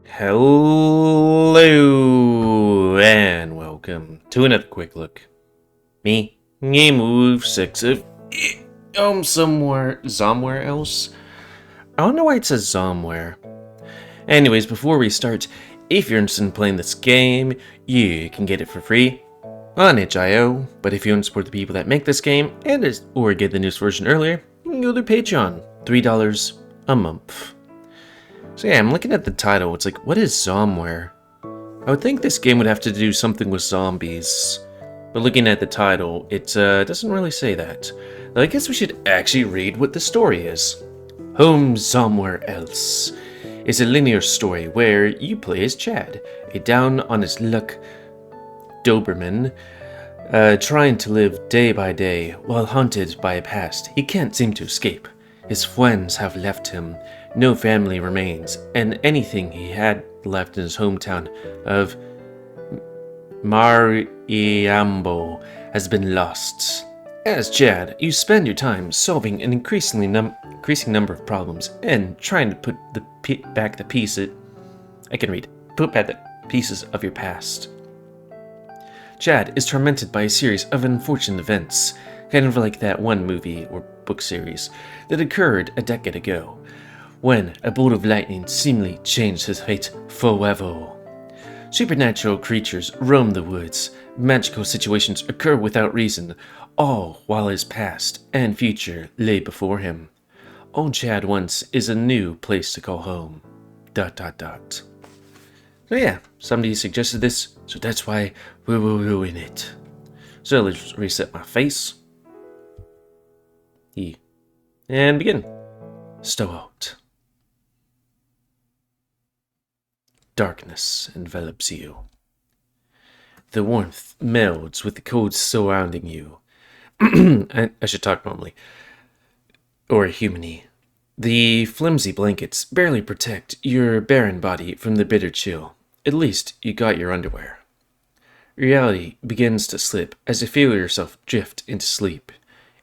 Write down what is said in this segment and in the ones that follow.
Hello and welcome to another quick look. Me, GamerWolfSix of Zomewhere Else. I don't know why it says Zomewhere. Anyways, before we start, if you're interested in playing this game, you can get it for free on itch.io. But if you want to support the people that make this game or get the newest version earlier, you can go to Patreon, $3 a month. So yeah, I'm looking at the title. It's like, what is Zomewhere? I would think this game would have to do something with zombies. But looking at the title, it doesn't really say that. Though I guess we should actually read what the story is. Home Somewhere Else is a linear story where you play as Chad, a down-on-his-luck Doberman, trying to live day by day while haunted by a past he can't seem to escape. His friends have left him, no family remains, and anything he had left in his hometown of Marimabo has been lost. As Chad, you spend your time solving an increasing number of problems and trying to put back the pieces of your past. Chad is tormented by a series of unfortunate events, kind of like that one movie or book series that occurred a decade ago, when a bolt of lightning seemingly changed his fate forever. Supernatural creatures roam the woods, magical situations occur without reason, all while his past and future lay before him. All Chad wants is a new place to call home. ... So yeah, somebody suggested this, so that's why we will ruin it. So let's reset my face. And begin. Start. Darkness envelops you. The warmth melds with the cold surrounding you. I should talk normally. Or humany. The flimsy blankets barely protect your barren body from the bitter chill. At least you got your underwear. Reality begins to slip as you feel yourself drift into sleep.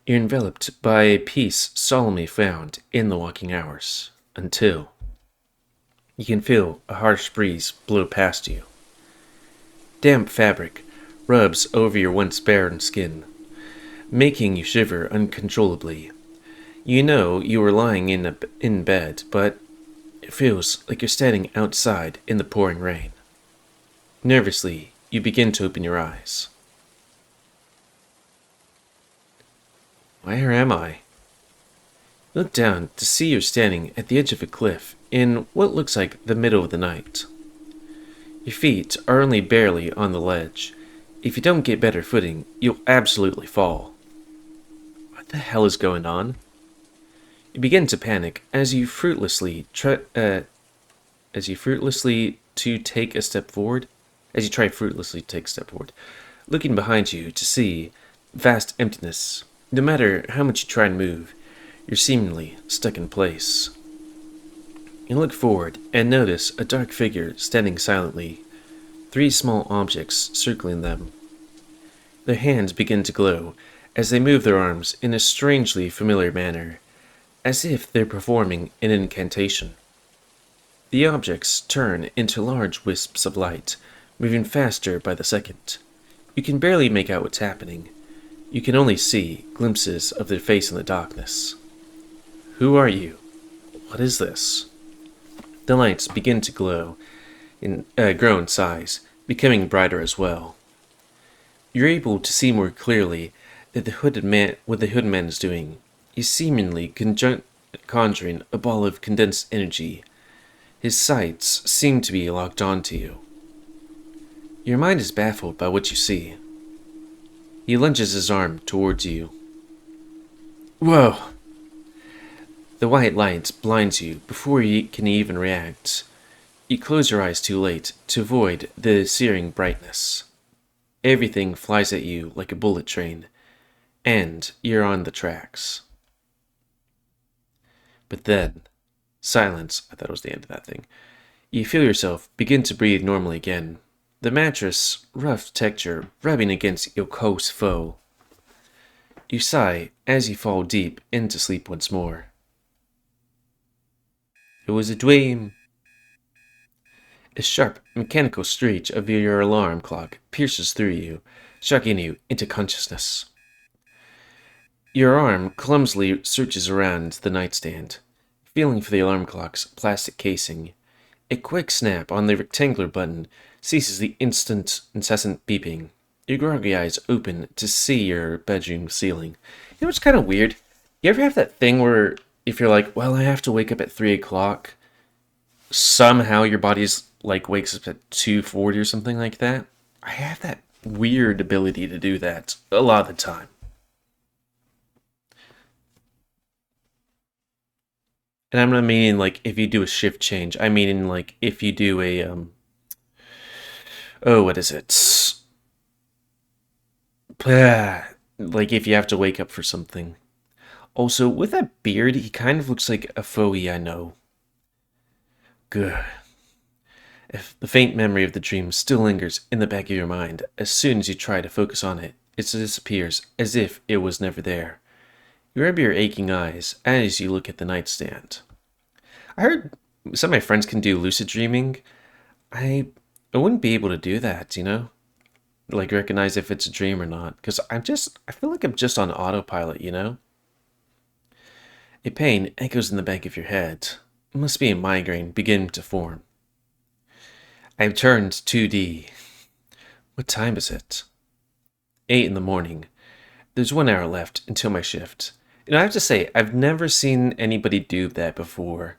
You're enveloped by a peace solemnly found in the walking hours, until you can feel a harsh breeze blow past you. Damp fabric rubs over your once barren skin, making you shiver uncontrollably. You know you are lying in bed, but it feels like you're standing outside in the pouring rain. Nervously, you begin to open your eyes. Where am I? Look down to see you're standing at the edge of a cliff in what looks like the middle of the night. Your feet are only barely on the ledge. If you don't get better footing, you'll absolutely fall. What the hell is going on? You begin to panic as you fruitlessly try to take a step forward. Looking behind you to see vast emptiness. No matter how much you try and move, you're seemingly stuck in place. You look forward and notice a dark figure standing silently, 3 small objects circling them. Their hands begin to glow as they move their arms in a strangely familiar manner, as if they're performing an incantation. The objects turn into large wisps of light, moving faster by the second. You can barely make out what's happening. You can only see glimpses of their face in the darkness. Who are you? What is this? The lights begin to grow in size, becoming brighter as well. You're able to see more clearly that what the hooded man is doing. He's seemingly conjuring a ball of condensed energy. His sights seem to be locked onto you. Your mind is baffled by what you see. He lunges his arm towards you. Whoa! The white light blinds you before you can even react. You close your eyes too late to avoid the searing brightness. Everything flies at you like a bullet train, and you're on the tracks. But then, silence. I thought it was the end of that thing. You feel yourself begin to breathe normally again. The mattress' rough texture rubbing against your close foe. You sigh as you fall deep into sleep once more. It was a dream. A sharp, mechanical screech of your alarm clock pierces through you, shocking you into consciousness. Your arm clumsily searches around the nightstand, feeling for the alarm clock's plastic casing. A quick snap on the rectangular button ceases the incessant beeping. Your groggy eyes open to see your bedroom ceiling. You know what's kind of weird? You ever have that thing where if you're like, well, I have to wake up at 3 o'clock, somehow your body's like wakes up at 2:40 or something like that? I have that weird ability to do that a lot of the time. And I'm not meaning like if you do a shift change. I mean like if you do a oh, what is it? Like if you have to wake up for something. Also, with that beard, he kind of looks like a foe I know. Good. If the faint memory of the dream still lingers in the back of your mind, as soon as you try to focus on it, it disappears as if it was never there. You rub your aching eyes as you look at the nightstand. I heard some of my friends can do lucid dreaming. I wouldn't be able to do that, you know? Like recognize if it's a dream or not. Because I feel like I'm just on autopilot, you know? A pain echoes in the back of your head. It must be a migraine beginning to form. I've turned 2D. What time is it? 8 in the morning. There's 1 hour left until my shift. I have to say, I've never seen anybody do that before.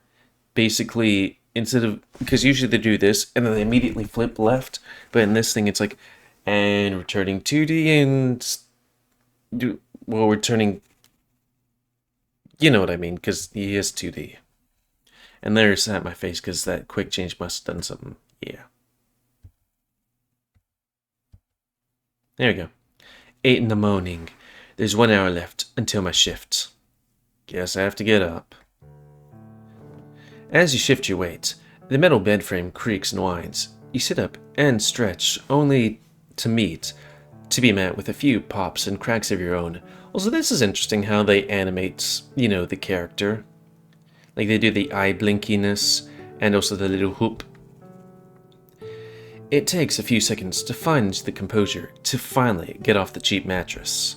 Basically, instead of, because usually they do this and then they immediately flip left, but in this thing it's like, and returning 2D and, returning, you know what I mean, because he is 2D. And there's at my face because that quick change must have done something. Yeah. There we go. 8 in the morning. There's 1 hour left until my shift. Guess I have to get up. As you shift your weight, the metal bed frame creaks and whines. You sit up and stretch, only to be met with a few pops and cracks of your own. Also, this is interesting how they animate, the character. Like they do the eye blinkiness and also the little whoop. It takes a few seconds to find the composure to finally get off the cheap mattress.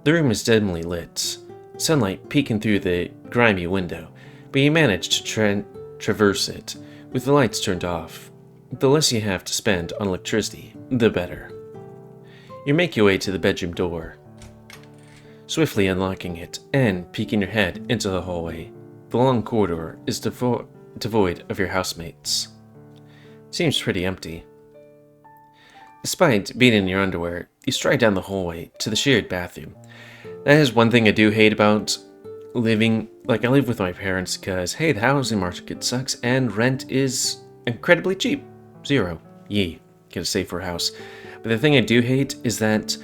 The room is dimly lit, sunlight peeking through the grimy window, but you manage to traverse it with the lights turned off. The less you have to spend on electricity, the better. You make your way to the bedroom door, swiftly unlocking it and peeking your head into the hallway. The long corridor is devoid of your housemates. Seems pretty empty. Despite being in your underwear, you stride down the hallway to the shared bathroom. That is one thing I do hate about living, I live with my parents because, hey, the housing market sucks and rent is incredibly cheap. 0. Yee. Get a safer house. But the thing I do hate is that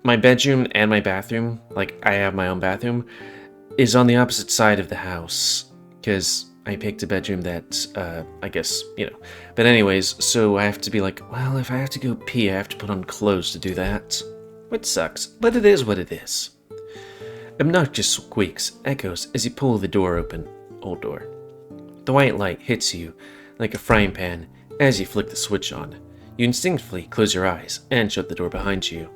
my bedroom and my bathroom, I have my own bathroom, is on the opposite side of the house. Because I picked a bedroom that, I guess, But anyways, so I have to be well, if I have to go pee, I have to put on clothes to do that. Which sucks, but it is what it is. Obnoxious squeaks echoes as you pull the door open. Old door. The white light hits you like a frying pan as you flick the switch on. You instinctively close your eyes and shut the door behind you.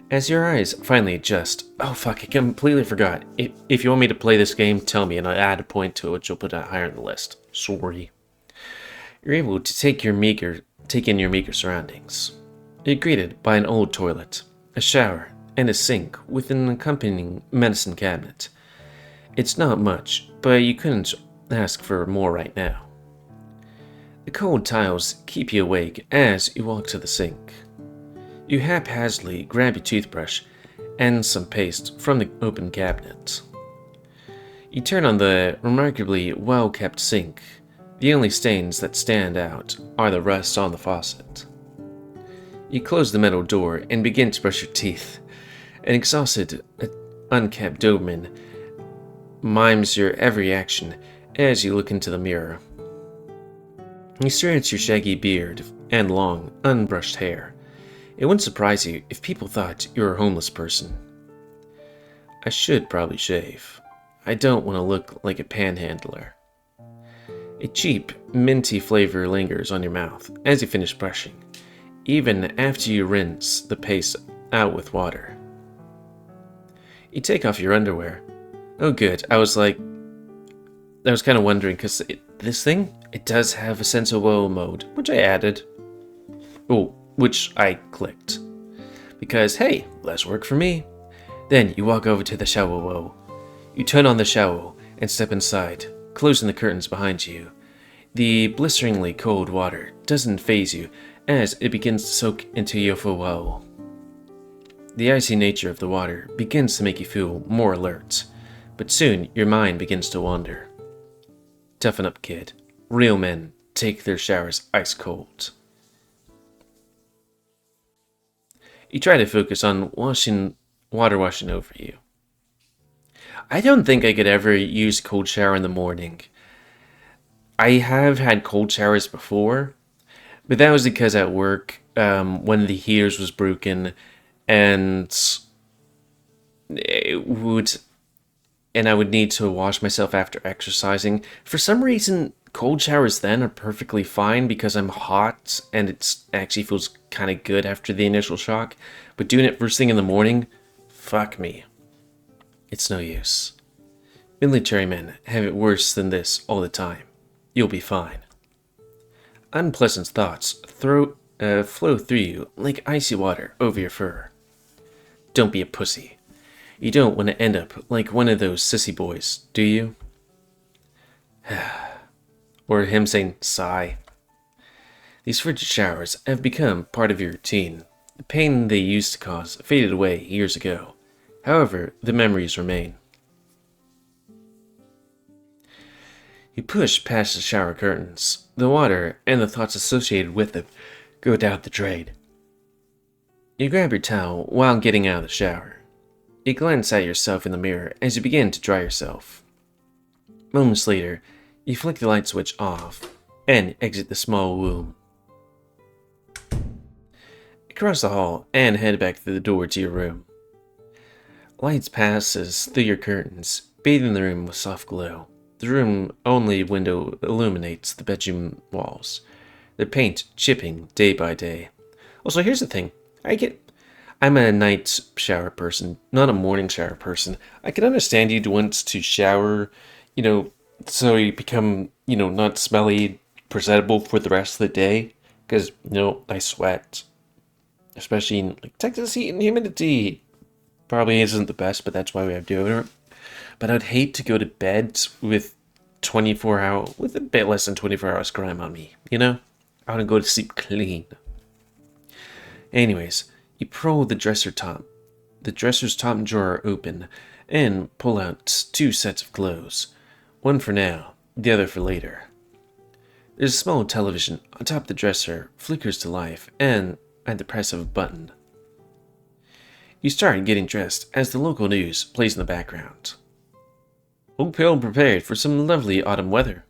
As your eyes finally adjust, oh fuck, I completely forgot. If you want me to play this game, tell me and I'll add a point to it, which will put it higher on the list. Sorry. You're able to take in your meager surroundings. You're greeted by an old toilet, a shower, and a sink with an accompanying medicine cabinet. It's not much, but you couldn't ask for more right now. The cold tiles keep you awake as you walk to the sink. You haphazardly grab your toothbrush and some paste from the open cabinet. You turn on the remarkably well-kept sink. The only stains that stand out are the rust on the faucet. You close the metal door and begin to brush your teeth. An exhausted, unkempt Doberman mimes your every action as you look into the mirror. You stare at your shaggy beard and long, unbrushed hair. It wouldn't surprise you if people thought you were a homeless person. I should probably shave. I don't want to look like a panhandler. A cheap, minty flavor lingers on your mouth as you finish brushing, even after you rinse the paste out with water. You take off your underwear. Oh good, I was kind of wondering, because this thing, it does have a sensible mode, which I added. Oh, which I clicked. Because, hey, less work for me. Then you walk over to the shower. You turn on the shower and step inside, closing the curtains behind you. The blisteringly cold water doesn't faze you as it begins to soak into your forearm. The icy nature of the water begins to make you feel more alert, but soon your mind begins to wander. Toughen up, kid. Real men take their showers ice cold. You try to focus on water washing over you. I don't think I could ever use a cold shower in the morning. I have had cold showers before, but that was because at work, one of the heaters was broken, and I would need to wash myself after exercising. For some reason, cold showers then are perfectly fine because I'm hot and it actually feels kind of good after the initial shock. But doing it first thing in the morning, fuck me. It's no use. Military men have it worse than this all the time. You'll be fine. Unpleasant thoughts flow through you like icy water over your fur. Don't be a pussy. You don't want to end up like one of those sissy boys, do you? Or him saying, sigh. These frigid showers have become part of your routine. The pain they used to cause faded away years ago. However, the memories remain. You push past the shower curtains. The water and the thoughts associated with them go down the drain. You grab your towel while getting out of the shower. You glance at yourself in the mirror as you begin to dry yourself. Moments later, you flick the light switch off and exit the small room. Across the hall and head back through the door to your room. Lights passes through your curtains, bathing the room with soft glow. The room only window illuminates the bedroom walls, the paint chipping day by day. Also, here's the thing. I'm a night shower person, not a morning shower person. I can understand you'd want to shower, so you become, not smelly, presentable for the rest of the day. Because, I sweat. Especially in Texas heat and humidity. Probably isn't the best, but that's why we have deodorant. But I'd hate to go to bed with a bit less than 24 hours grime on me, I want to go to sleep clean. Anyways, you pull the dresser's top drawer open, and pull out 2 sets of clothes. One for now, the other for later. There's a small television on top of the dresser, flickers to life, and at the press of a button. You start getting dressed as the local news plays in the background. Hope you're all prepared for some lovely autumn weather.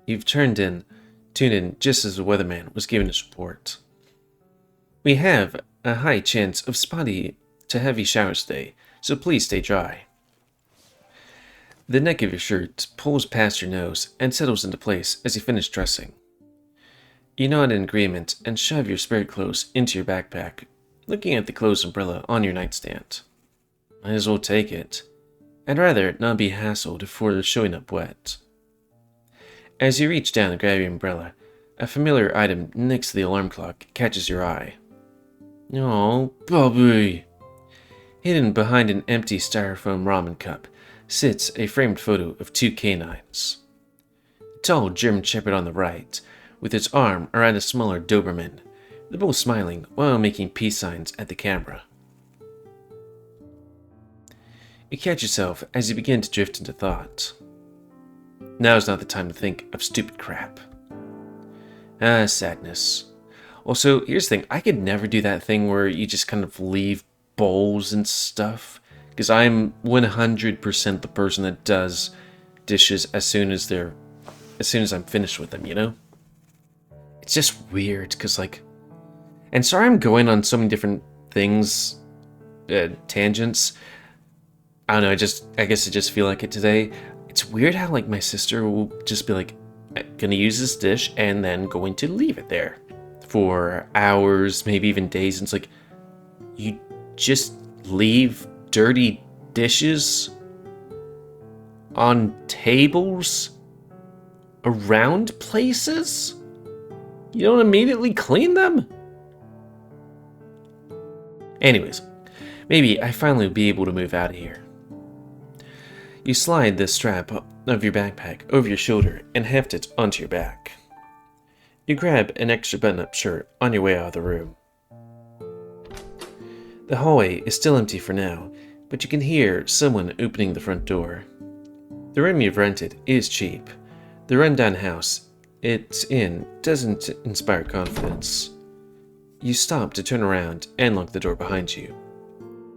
You've tuned in just as the weatherman was giving his report. We have a high chance of spotty to heavy showers today, so please stay dry. The neck of your shirt pulls past your nose and settles into place as you finish dressing. You nod in agreement and shove your spare clothes into your backpack, looking at the clothes umbrella on your nightstand. Might as well take it. I'd rather not be hassled for showing up wet. As you reach down to grab your umbrella, a familiar item next to the alarm clock catches your eye. Oh, Bobby! Hidden behind an empty styrofoam ramen cup sits a framed photo of 2 canines. A tall German Shepherd on the right, with its arm around a smaller Doberman. They're both smiling while making peace signs at the camera. You catch yourself as you begin to drift into thought. Now's not the time to think of stupid crap. Sadness. Also, here's the thing. I could never do that thing where you just kind of leave bowls and stuff. Because I'm 100% the person that does dishes as soon as I'm finished with them, It's just weird, because and sorry I'm going on so many different things, tangents. I don't know, I guess I just feel like it today. It's weird how, my sister will just be like, gonna use this dish and then going to leave it there for hours, maybe even days. And it's like, you just leave dirty dishes on tables around places? You don't immediately clean them? Anyways, maybe I finally will be able to move out of here. You slide the strap of your backpack over your shoulder and heft it onto your back. You grab an extra button-up shirt on your way out of the room. The hallway is still empty for now, but you can hear someone opening the front door. The room you've rented is cheap. The rundown house it's in doesn't inspire confidence. You stop to turn around and lock the door behind you.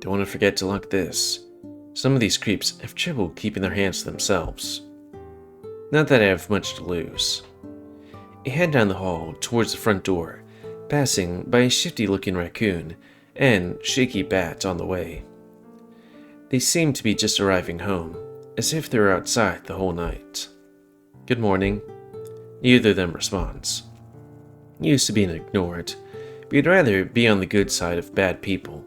Don't want to forget to lock this. Some of these creeps have trouble keeping their hands to themselves. Not that I have much to lose. You head down the hall towards the front door, passing by a shifty-looking raccoon and shaky bat on the way. They seem to be just arriving home, as if they were outside the whole night. Good morning. Neither of them responds. Used to being ignored, but you'd rather be on the good side of bad people.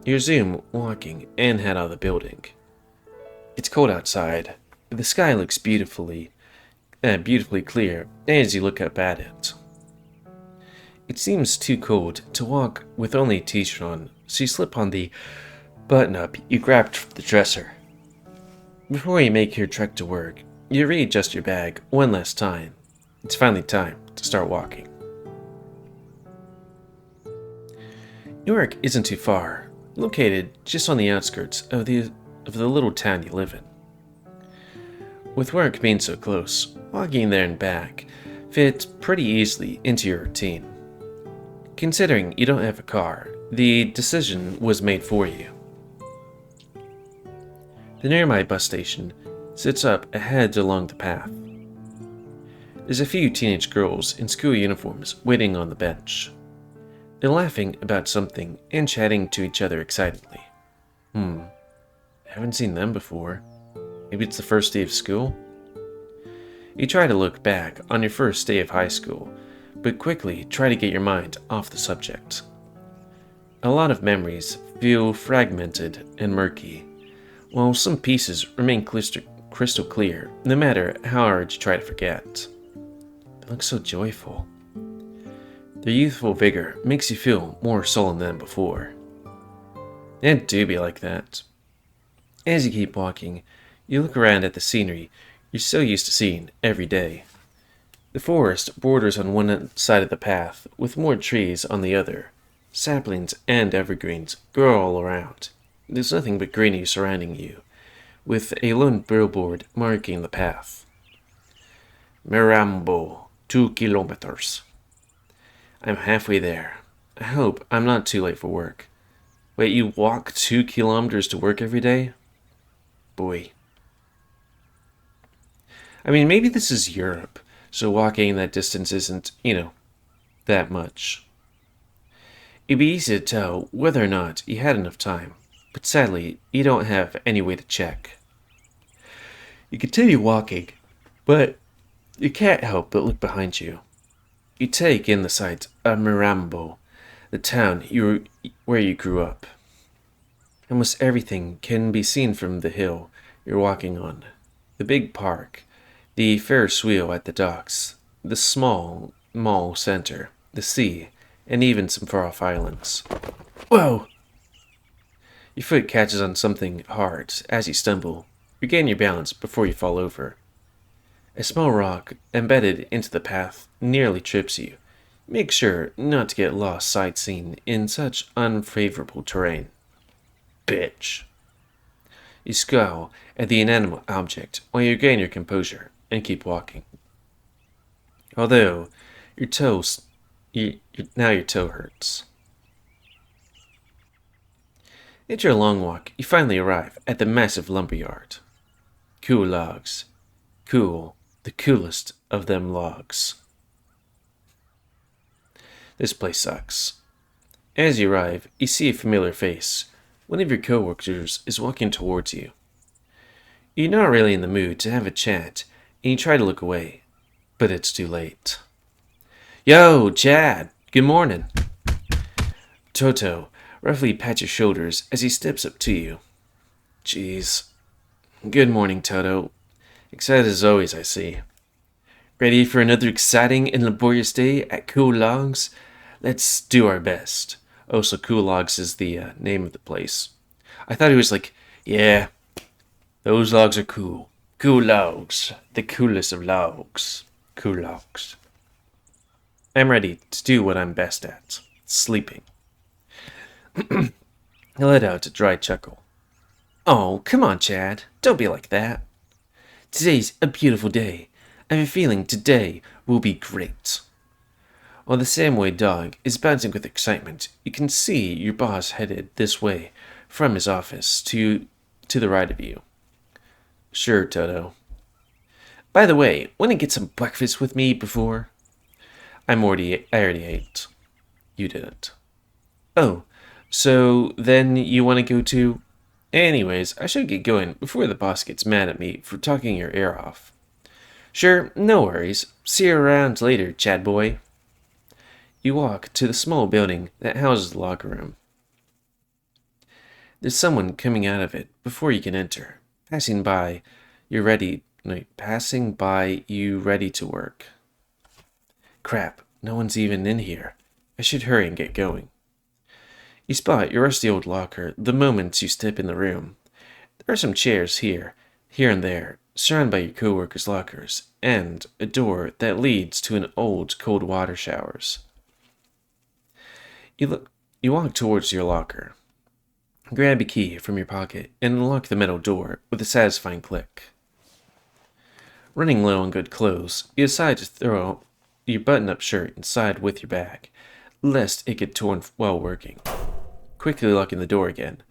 You resume walking and head out of the building. It's cold outside, but the sky looks beautifully clear as you look up at it. It seems too cold to walk with only a t-shirt on, so you slip on the button-up you grabbed from the dresser. Before you make your trek to work, you readjust your bag one last time. It's finally time to start walking. Newark isn't too far, located just on the outskirts of the little town you live in. With work being so close, walking there and back fits pretty easily into your routine. Considering you don't have a car, the decision was made for you. The nearby bus station sits up ahead along the path. There's a few teenage girls in school uniforms waiting on the bench. They're laughing about something and chatting to each other excitedly. Haven't seen them before. Maybe it's the first day of school? You try to look back on your first day of high school, but quickly try to get your mind off the subject. A lot of memories feel fragmented and murky, while some pieces remain crystal clear, no matter how hard you try to forget. They look so joyful. Their youthful vigor makes you feel more sullen than before. It do be like that. As you keep walking, you look around at the scenery you're so used to seeing every day. The forest borders on one side of the path, with more trees on the other. Saplings and evergreens grow all around. There's nothing but greenery surrounding you, with a lone billboard marking the path. Marimabo, 2 kilometers. I'm halfway there. I hope I'm not too late for work. Wait, you walk 2 kilometers to work every day? Boy. I mean, maybe this is Europe, so walking that distance isn't, that much. It'd be easy to tell whether or not you had enough time, but sadly, you don't have any way to check. You continue walking, but you can't help but look behind you. You take in the sight of Marimabo, the town where you grew up. Almost everything can be seen from the hill you're walking on. The big park, the Ferris wheel at the docks, the small mall center, the sea, and even some far-off islands. Whoa! Your foot catches on something hard as you stumble. Regain your balance before you fall over. A small rock embedded into the path nearly trips you. Make sure not to get lost sightseeing in such unfavorable terrain. Bitch. You scowl at the inanimate object while you regain your composure and keep walking. Although your toe hurts. After a long walk, you finally arrive at the massive lumberyard. Cool logs. Cool. The coolest of them logs. This place sucks. As you arrive, you see a familiar face. One of your coworkers is walking towards you. You're not really in the mood to have a chat and you try to look away, but it's too late. Yo, Chad, good morning. Toto roughly pats your shoulders as he steps up to you. Jeez. Good morning, Toto. Excited as always, I see. Ready for another exciting and laborious day at Cool Logs? Let's do our best. Oh, so Cool Logs is the name of the place. I thought it was like, yeah, those logs are cool. Cool Logs. The coolest of logs. Cool Logs. I'm ready to do what I'm best at. Sleeping. I let out a dry chuckle. Oh, come on, Chad. Don't be like that. Today's a beautiful day. I have a feeling today will be great. While the Samway dog is bouncing with excitement, you can see your boss headed this way from his office to the right of you. Sure, Toto. By the way, want to get some breakfast with me before? I already ate. You didn't. Oh, so then you want to go to... Anyways, I should get going before the boss gets mad at me for talking your ear off. Sure, no worries. See you around later, Chad boy. You walk to the small building that houses the locker room. There's someone coming out of it before you can enter, passing by you ready to work. Crap, no one's even in here. I should hurry and get going. You spot your rusty old locker the moment you step in the room. There are some chairs here and there, surrounded by your co-workers' lockers, and a door that leads to an old cold water showers. You walk towards your locker, grab a key from your pocket, and unlock the metal door with a satisfying click. Running low on good clothes, you decide to throw your button-up shirt inside with your bag, lest it get torn while working. Quickly locking the door again,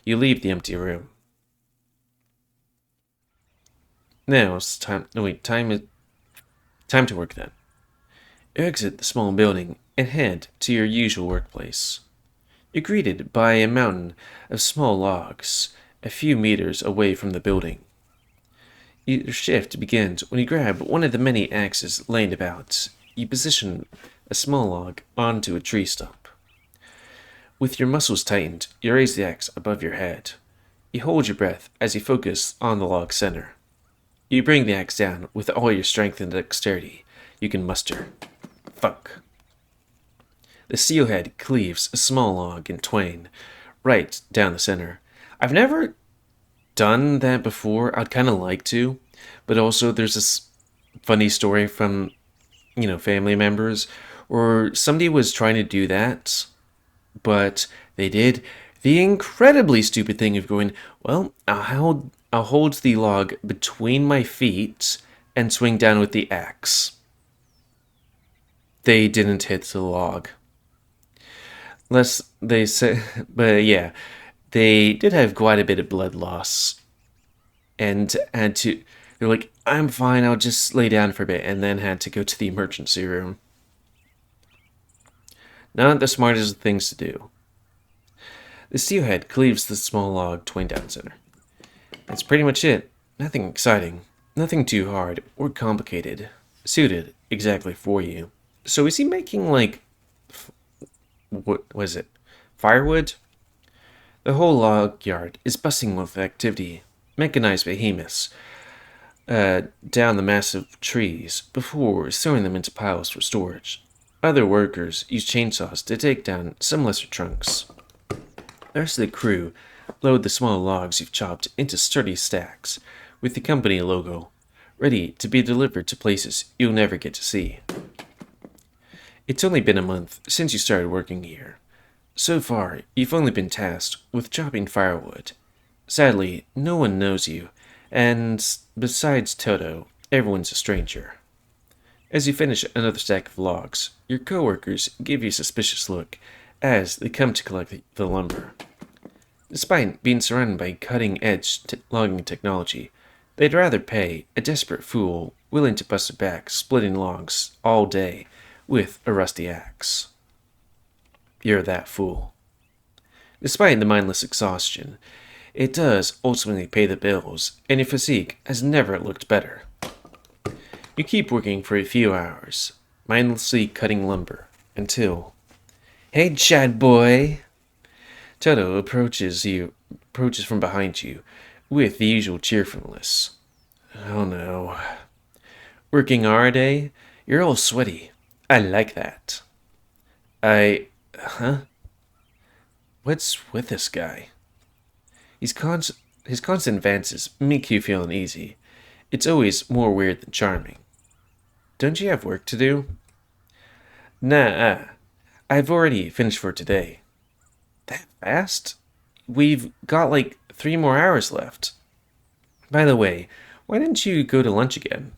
you leave the empty room. Now it's time to work then. You exit the small building and head to your usual workplace. You're greeted by a mountain of small logs a few meters away from the building. Your shift begins when you grab one of the many axes laying about. You position a small log onto a tree stump. With your muscles tightened, you raise the axe above your head. You hold your breath as you focus on the log center. You bring the axe down with all your strength and dexterity you can muster. Fuck. The steel head cleaves a small log in twain, right down the center. I've never done that before. I'd kind of like to, but also there's this funny story from, family members, or somebody was trying to do that, but they did the incredibly stupid thing of going, well, I'll hold the log between my feet and swing down with the axe. They didn't hit the log. Less they said, but yeah, they did have quite a bit of blood loss. And they're like, I'm fine, I'll just lay down for a bit, and then had to go to the emergency room. Not the smartest things to do. The steel head cleaves the small log twain down center. That's pretty much it. Nothing exciting, nothing too hard or complicated, suited exactly for you. So is he making, what was it, firewood? The whole log yard is buzzing with activity. Mechanized behemoths down the massive trees before throwing them into piles for storage. Other workers use chainsaws to take down some lesser trunks. The rest of the crew load the small logs you've chopped into sturdy stacks with the company logo, ready to be delivered to places you'll never get to see. It's only been a month since you started working here. So far, you've only been tasked with chopping firewood. Sadly, no one knows you, and besides Toto, everyone's a stranger. As you finish another stack of logs, your coworkers give you a suspicious look as they come to collect the lumber. Despite being surrounded by cutting-edge logging technology, they'd rather pay a desperate fool willing to bust their back splitting logs all day with a rusty axe. You're that fool. Despite the mindless exhaustion, it does ultimately pay the bills, and your physique has never looked better. You keep working for a few hours, mindlessly cutting lumber, until... Hey, Chad boy! Toto approaches from behind you, with the usual cheerfulness. Oh no. Working hard, eh? You're all sweaty. I like that. Huh? What's with this guy? His constant advances make you feel uneasy. It's always more weird than charming. Don't you have work to do? Nah, I've already finished for today. That fast? We've got like 3 more hours left. By the way, why didn't you go to lunch again?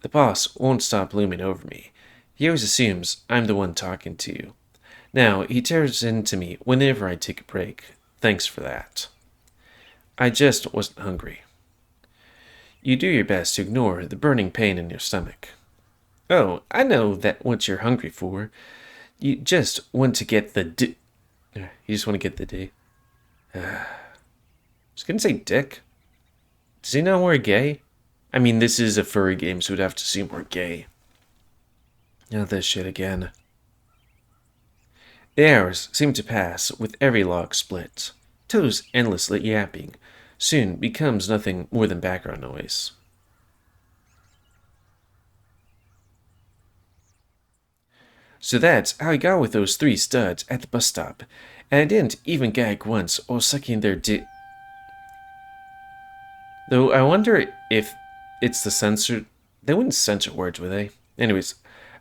The boss won't stop looming over me. He always assumes I'm the one talking to you. Now, he tears into me whenever I take a break. Thanks for that. I just wasn't hungry. You do your best to ignore the burning pain in your stomach. Oh, I know that what you're hungry for. You just want to get the You just want to get the D. I was gonna say dick. Does he know we're gay? I mean, this is a furry game, so we'd have to assume we're gay. Oh, this shit again. The hours seem to pass with every log split. Toto's endlessly yapping soon becomes nothing more than background noise. So that's how I got with those 3 studs at the bus stop, and I didn't even gag once or sucking their dick. Though I wonder if it's the censored... They wouldn't censor words, would they? Anyways,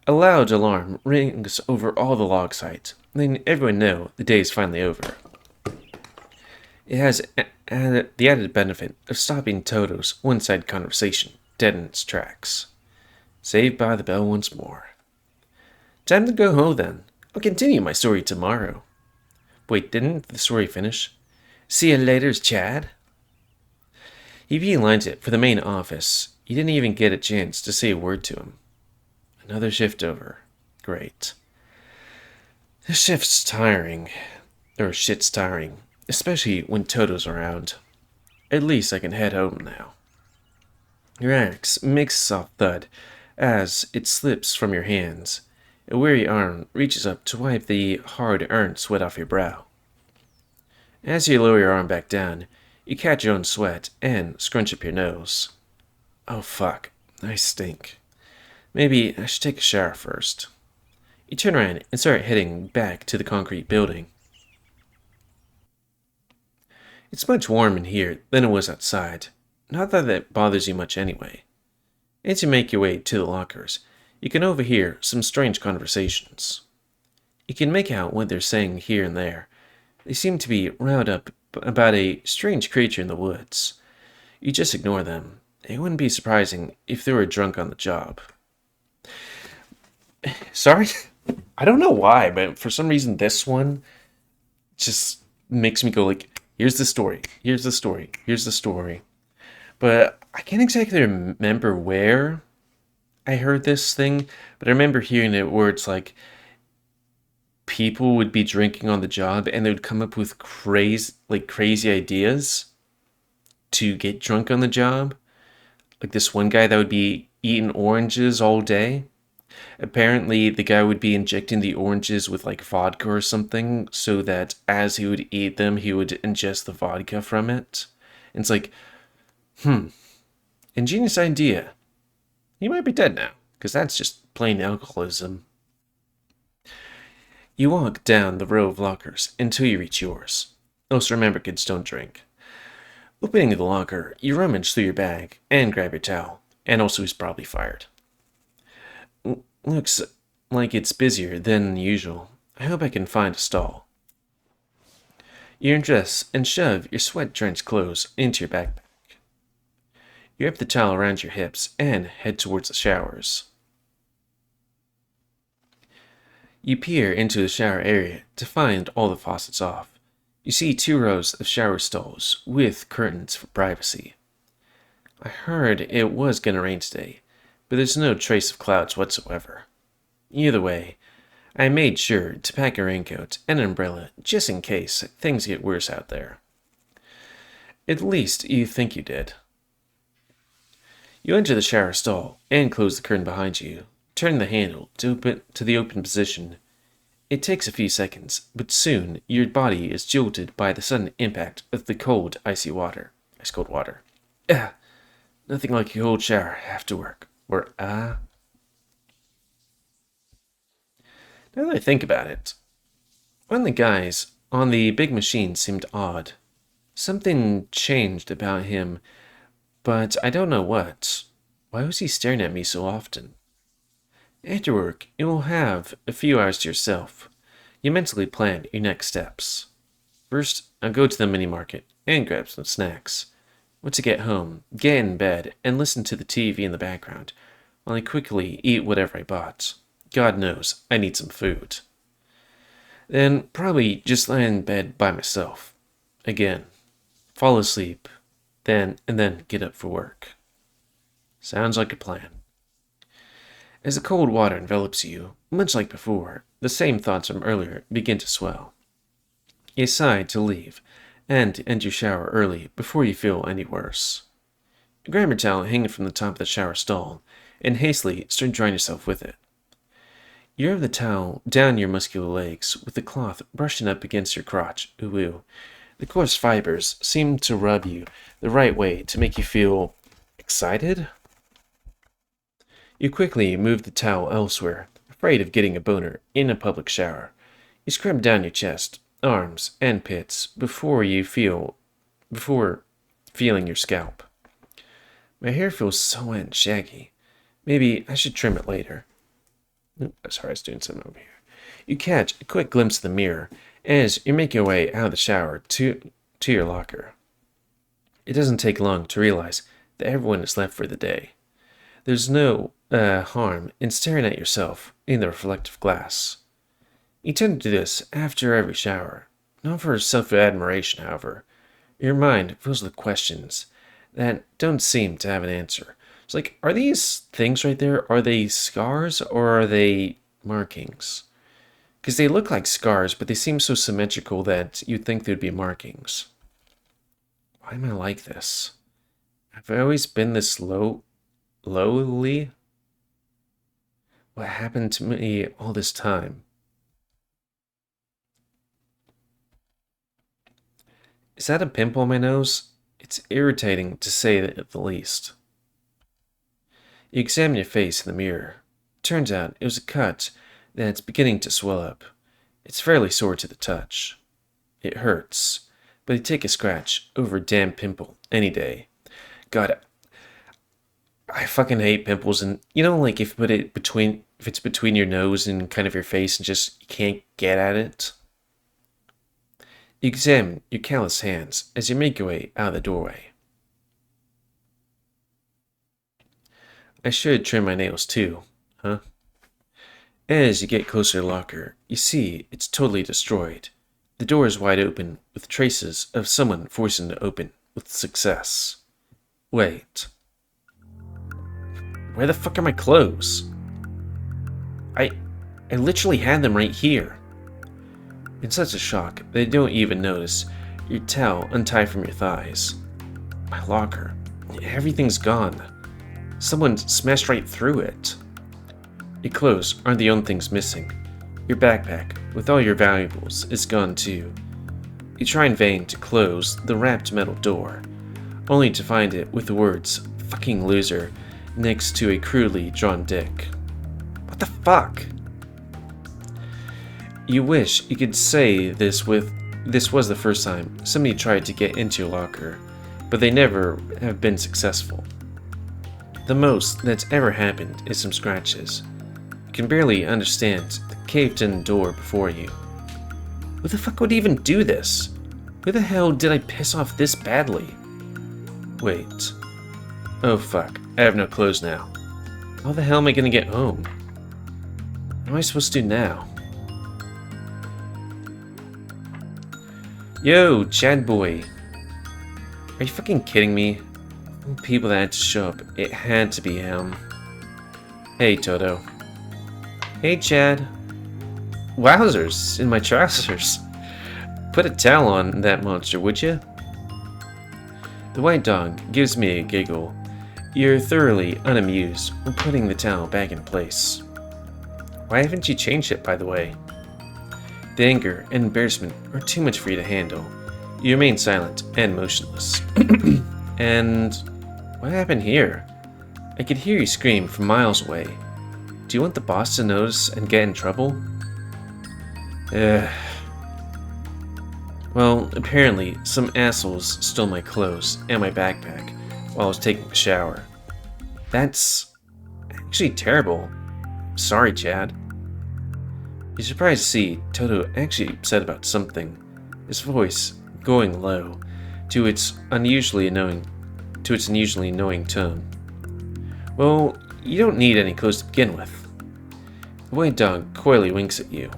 a loud alarm rings over all the log sites, letting everyone know the day is finally over. It has the added benefit of stopping Toto's one-sided conversation dead in its tracks. Saved by the bell once more. Time to go home then. I'll continue my story tomorrow. Wait, didn't the story finish? See you later, Chad. He beelines it for the main office. You didn't even get a chance to say a word to him. Another shift over. Great. This shift's tiring. Or shit's tiring. Especially when Toto's around. At least I can head home now. Your axe makes a soft thud as it slips from your hands. A weary arm reaches up to wipe the hard-earned sweat off your brow. As you lower your arm back down, you catch your own sweat and scrunch up your nose. Oh fuck, I stink. Maybe I should take a shower first. You turn around and start heading back to the concrete building. It's much warmer in here than it was outside. Not that that bothers you much anyway. As you make your way to the lockers, you can overhear some strange conversations. You can make out what they're saying here and there. They seem to be riled up about a strange creature in the woods. You just ignore them. It wouldn't be surprising if they were drunk on the job. Sorry? I don't know why, but for some reason this one just makes me go like, here's the story, here's the story, here's the story. But I can't exactly remember where I heard this thing, but I remember hearing it where it's like people would be drinking on the job and they would come up with crazy ideas to get drunk on the job. Like this one guy that would be eating oranges all day. Apparently the guy would be injecting the oranges with like vodka or something so that as he would eat them, he would ingest the vodka from it. And it's like, ingenious idea. He might be dead now, because that's just plain alcoholism. You walk down the row of lockers until you reach yours. Also remember, kids don't drink. Opening the locker, you rummage through your bag and grab your towel, and also he's probably fired. Looks like it's busier than usual. I hope I can find a stall. You undress and shove your sweat-drenched clothes into your backpack. You wrap the towel around your hips and head towards the showers. You peer into the shower area to find all the faucets off. You see 2 rows of shower stalls with curtains for privacy. I heard it was gonna rain today, but there's no trace of clouds whatsoever. Either way, I made sure to pack a raincoat and an umbrella just in case things get worse out there. At least you think you did. You enter the shower stall and close the curtain behind you, turning the handle to the open position. It takes a few seconds, but soon your body is jolted by the sudden impact of the cold, ice cold water. Ah, nothing like a cold shower after work. Now that I think about it, one of the guys on the big machine seemed odd. Something changed about him, but I don't know what. Why was he staring at me so often? After work, you will have a few hours to yourself. You mentally plan your next steps. First, I'll go to the mini market and grab some snacks. Once I get home, get in bed and listen to the TV in the background while I quickly eat whatever I bought. God knows, I need some food. Then probably just lie in bed by myself. Again. Fall asleep. And then get up for work. Sounds like a plan. As the cold water envelops you, much like before, the same thoughts from earlier begin to swell. You sigh to leave, and end your shower early before you feel any worse. You grab your towel hanging from the top of the shower stall, and hastily start drying yourself with it. You rub the towel down your muscular legs, with the cloth brushing up against your crotch. Ooh. The coarse fibers seem to rub you the right way to make you feel excited. You quickly move the towel elsewhere, afraid of getting a boner in a public shower. You scrub down your chest, arms, and pits before feeling your scalp. My hair feels so wet and shaggy. Maybe I should trim it later. Sorry, I was doing something over here. You catch a quick glimpse of the mirror as you make your way out of the shower to your locker. It doesn't take long to realize that everyone is left for the day. There's no harm in staring at yourself in the reflective glass. You tend to do this after every shower, not for self-admiration, however. Your mind fills with questions that don't seem to have an answer. It's like, are these things right there, are they scars or are they markings? Because they look like scars, but they seem so symmetrical that you'd think they'd be markings. Why am I like this? Have I always been this lowly? What happened to me all this time? Is that a pimple on my nose? It's irritating to say at the least. You examine your face in the mirror. Turns out it was a cut that's beginning to swell up. It's fairly sore to the touch. It hurts, but you take a scratch over a damn pimple any day. God, I fucking hate pimples, and like if it's between your nose and kind of your face and just you can't get at it. You examine your callous hands as you make your way out of the doorway. I should trim my nails too, huh? As you get closer to the locker, you see it's totally destroyed. The door is wide open, with traces of someone forcing it open with success. Wait. Where the fuck are my clothes? I literally had them right here. In such a shock that you don't even notice your towel untied from your thighs. My locker. Everything's gone. Someone smashed right through it. Your clothes aren't the only things missing. Your backpack, with all your valuables, is gone too. You try in vain to close the wrapped metal door, only to find it with the words, "fucking loser," next to a crudely drawn dick. What the fuck? You wish you could say this was the first time somebody tried to get into your locker, but they never have been successful. The most that's ever happened is some scratches. You can barely understand the caved-in door before you. Who the fuck would even do this? Who the hell did I piss off this badly? Wait. Oh fuck, I have no clothes now. How the hell am I gonna get home? What am I supposed to do now? Yo, Chad boy. Are you fucking kidding me? People that had to show up, it had to be him. Hey, Toto. Hey, Chad. Wowzers, in my trousers. Put a towel on that monster, would you? The white dog gives me a giggle. You're thoroughly unamused when putting the towel back in place. Why haven't you changed it, by the way? The anger and embarrassment are too much for you to handle. You remain silent and motionless. And what happened here? I could hear you scream from miles away. Do you want the boss to notice and get in trouble? Well, apparently some assholes stole my clothes and my backpack while I was taking a shower. That's actually terrible. Sorry, Chad. You're surprised to see Toto actually upset about something, his voice going low to its unusually annoying tone. Well, you don't need any clothes to begin with. The white dog coyly winks at you.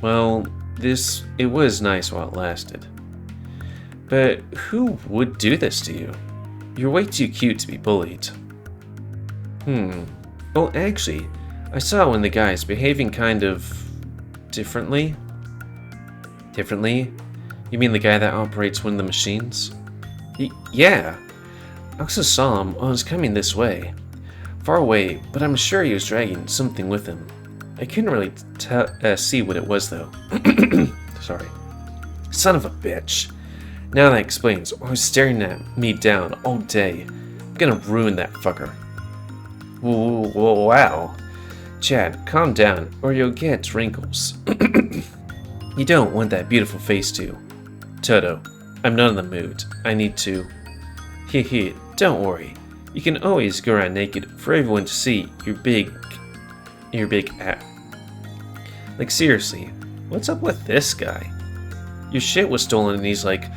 Well, it was nice while it lasted. But who would do this to you? You're way too cute to be bullied. Well, actually, I saw one of the guys behaving kind of differently. Differently? You mean the guy that operates one of the machines? Yeah. I also saw him while I was coming this way. Far away, but I'm sure he was dragging something with him. I couldn't really see what it was, though. Sorry. Son of a bitch. Now that explains why he was staring at me down all day. I'm gonna ruin that fucker. Whoa, wow. Chad, calm down, or you'll get wrinkles. You don't want that beautiful face to. Toto, I'm not in the mood. I need to. Hee, don't worry. You can always go around naked for everyone to see your big ass. Like, seriously, what's up with this guy? Your shit was stolen and he's like,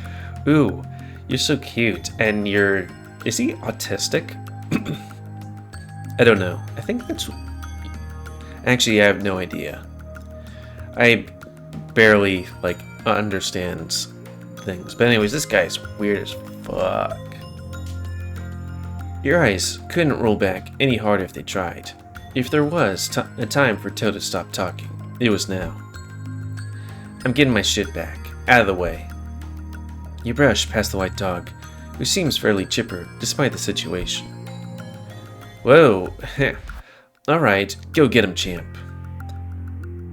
ooh, you're so cute, and is he autistic? I don't know. I think that's... Actually, I have no idea. I barely, understand things. But anyways, this guy's weird as fuck. Your eyes couldn't roll back any harder if they tried. If there was a time for Toto to stop talking, it was now. I'm getting my shit back. Out of the way. You brush past the white dog, who seems fairly chipper despite the situation. Whoa. Alright, go get him, champ.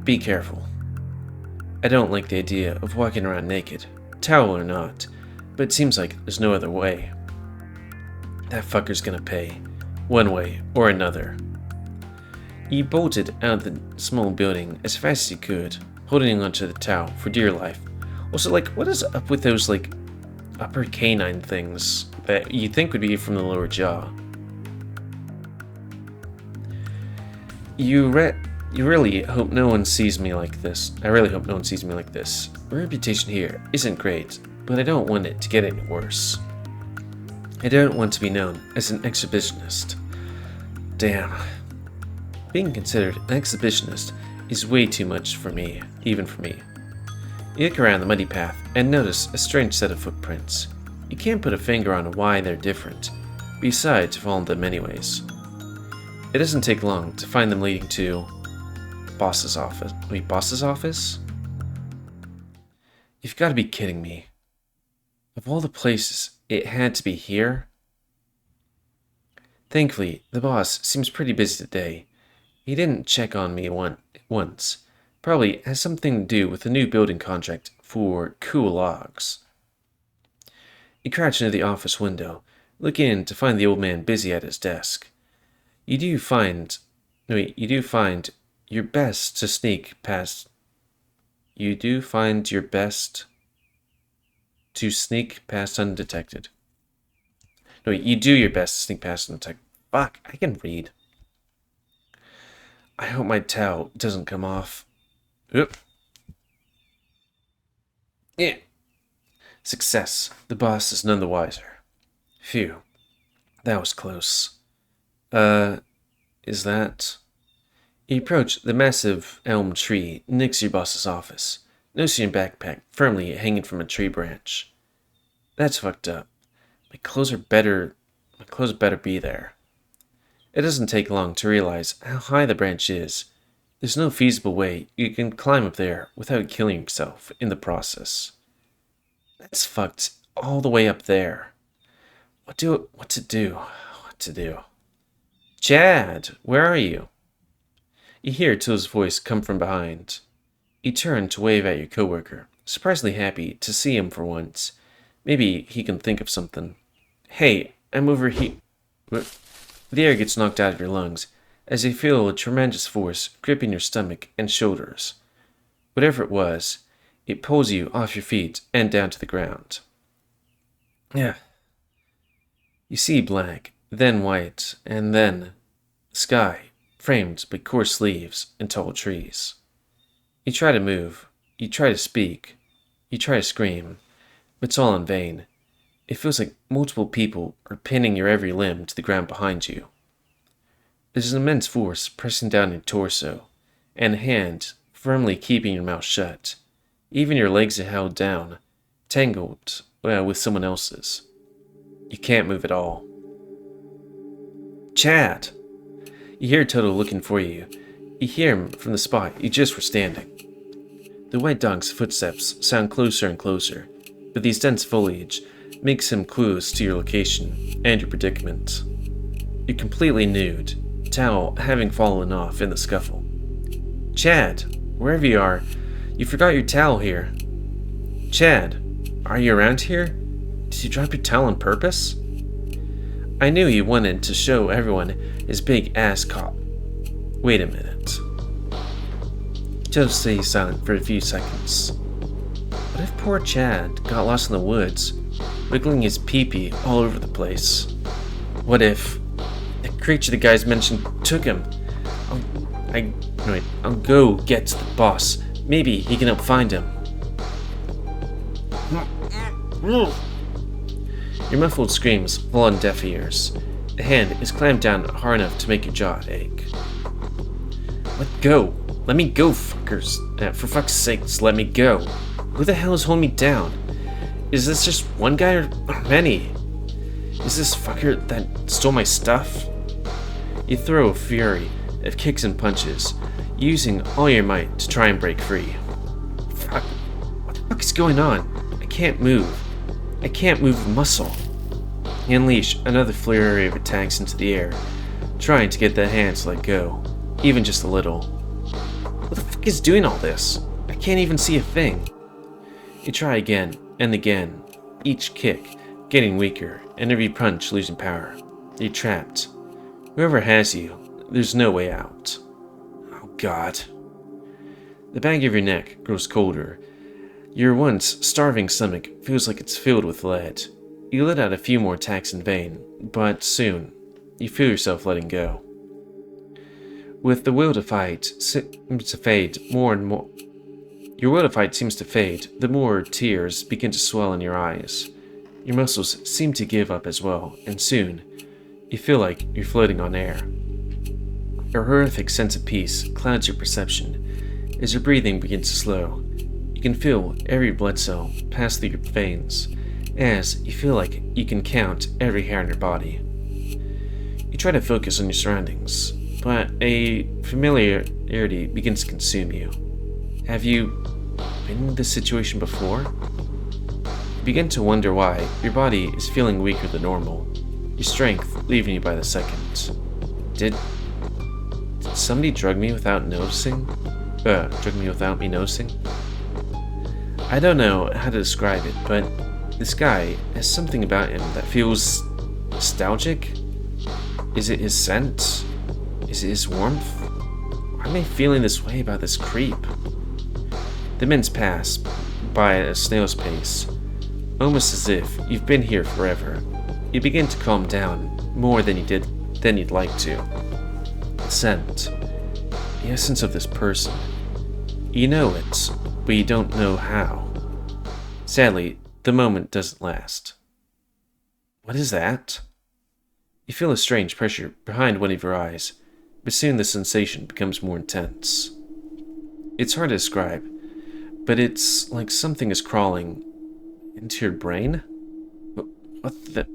Be careful. I don't like the idea of walking around naked, towel or not, but it seems like there's no other way. That fucker's gonna pay, one way or another. He bolted out of the small building as fast as he could, holding onto the towel for dear life. Also, what is up with those, upper canine things that you think would be from the lower jaw? You really hope no one sees me like this. I really hope no one sees me like this. My reputation here isn't great, but I don't want it to get any worse. I don't want to be known as an exhibitionist. Damn. Being considered an exhibitionist is way too much for me, even for me. You look around the muddy path and notice a strange set of footprints. You can't put a finger on why they're different, but you decide to follow them anyways. It doesn't take long to find them leading to boss's office. Wait, boss's office? You've got to be kidding me. Of all the places, it had to be here? Thankfully, the boss seems pretty busy today. He didn't check on me once. Probably has something to do with the new building contract for cool logs. You crouch into the office window, look in to find the old man busy at his desk. You do find your best to sneak past. You do find your best to sneak past undetected. No, you do your best to sneak past undetected. Fuck, I can read. I hope my towel doesn't come off. Oop. Yeah. Success. The boss is none the wiser. Phew. That was close. Is that... You approach the massive elm tree next to your boss's office, noticing your backpack firmly hanging from a tree branch. That's fucked up. My clothes better be there. It doesn't take long to realize how high the branch is. There's no feasible way you can climb up there without killing yourself in the process. That's fucked all the way up there. What to do? what to do. Chad, where are you? You hear Till's voice come from behind. You turn to wave at your coworker, surprisingly happy to see him for once. Maybe he can think of something. Hey, I'm over here. The air gets knocked out of your lungs as you feel a tremendous force gripping your stomach and shoulders. Whatever it was, it pulls you off your feet and down to the ground. Yeah. You see black, then white, and then sky, framed by coarse leaves and tall trees. You try to move, you try to speak, you try to scream, but it's all in vain. It feels like multiple people are pinning your every limb to the ground behind you. There's an immense force pressing down your torso, and a hand firmly keeping your mouth shut. Even your legs are held down, tangled with someone else's. You can't move at all. Chad! You hear Toto looking for you. You hear him from the spot you just were standing. The white dog's footsteps sound closer and closer, but these dense foliage makes him clueless to your location and your predicament. You're completely nude, towel having fallen off in the scuffle. Chad, wherever you are, you forgot your towel here. Chad, are you around here? Did you drop your towel on purpose? I knew he wanted to show everyone his big ass cop. Wait a minute. Joe stays silent for a few seconds. What if poor Chad got lost in the woods, wiggling his pee-pee all over the place? What if the creature the guys mentioned took him? I'll go get to the boss. Maybe he can help find him. Your muffled screams fall on deaf ears. The hand is clamped down hard enough to make your jaw ache. Let go! Let me go, fuckers! For fuck's sakes, let me go! Who the hell is holding me down? Is this just one guy or many? Is this fucker that stole my stuff? You throw a fury of kicks and punches, using all your might to try and break free. Fuck. What the fuck is going on? I can't move. I can't move a muscle. You unleash another flurry of attacks into the air, trying to get the hand to let go, even just a little. What the fuck is doing all this? I can't even see a thing. You try again and again, each kick getting weaker and every punch losing power. You're trapped. Whoever has you, there's no way out. Oh God. The back of your neck grows colder. Your once starving stomach feels like it's filled with lead. You let out a few more attacks in vain, but soon, you feel yourself letting go. With the will to fight seems to fade more and more. Your will to fight seems to fade, the more tears begin to swell in your eyes. Your muscles seem to give up as well, and soon, you feel like you're floating on air. A horrific sense of peace clouds your perception as your breathing begins to slow. You can feel every blood cell pass through your veins, as you feel like you can count every hair on your body. You try to focus on your surroundings, but a familiarity begins to consume you. Have you been in this situation before? You begin to wonder why your body is feeling weaker than normal, your strength leaving you by the second. Did somebody drug me without noticing? Drug me without me noticing? I don't know how to describe it, but this guy has something about him that feels nostalgic. Is it his scent? Is it his warmth? Why am I feeling this way about this creep? The minutes pass by at a snail's pace, almost as if you've been here forever. You begin to calm down more than you'd like to. The scent, the essence of this person. You know it, but you don't know how. Sadly, the moment doesn't last. What is that? You feel a strange pressure behind one of your eyes, but soon the sensation becomes more intense. It's hard to describe, but it's like something is crawling into your brain? What the...